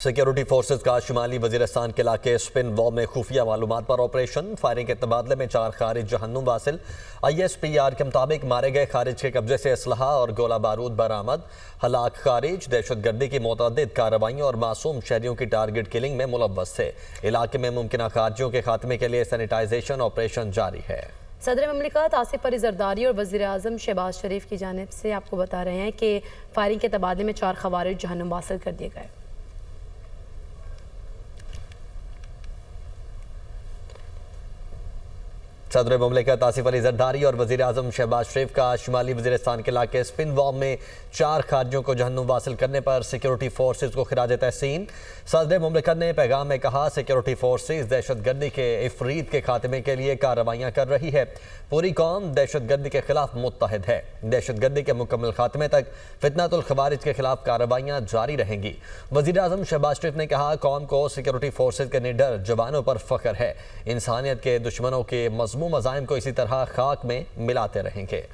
Security forces का शुमाली वजीरिस्तान के इलाके स्पिन वॉ में खुफिया मालूमात पर ऑपरेशन। फायरिंग के तबादले में 4 खारिज जहन्नुम वासिल। ISPR के मुताबिक मारे गए खारिज के कब्जे से असलहा और गोला बारूद बरामद। हलाक खारिज दहशतगर्दी की मुतअद्दिद कार्रवाइयों और मासूम शहरियों की टारगेट किलिंग में मुलव्वस थे। इलाके में मुमकिन खारिजियों के खात्मे के लिए सैनिटाइजेशन ऑपरेशन जारी है। सदर ममलिकत आसिफ अली जरदारी और वज़ीर आज़म शहबाज शरीफ की जानिब से आपको बता रहे हैं कि फायरिंग के तबादले में 4 खवारिज जहन्नुम वासिल कर दिए गए। सदर ममलिकत आसिफ अली जरदारी और वज़ीर आज़म शहबाज शरीफ का शुमाली वज़ीरिस्तान के इलाके स्पिन वॉ में 4 खारिजियों को जहन्नुम वासिल करने पर सिक्योरिटी फोर्सेज को खिराज तहसीन। सदर ममलिकत ने पैगाम में कहा, सिक्योरिटी फोर्सेज दहशतगर्दी के इफरीत के खात्मे के लिए कार्रवाइयाँ कर रही है। पूरी कौम दहशतगर्दी के खिलाफ मुत्तहिद है। दहशतगर्दी के मुकम्मल खात्मे तक फितनतुल खवारिज के खिलाफ कार्रवाइयाँ जारी रहेंगी। वज़ीर आज़म शहबाज शरीफ ने कहा, कौम को सिक्योरिटी फोर्सेज के निडर जवानों पर फख्र है। इंसानियत के दुश्मनों के मज़मूम अज़ाइम को इसी तरह खाक में मिलाते रहेंगे।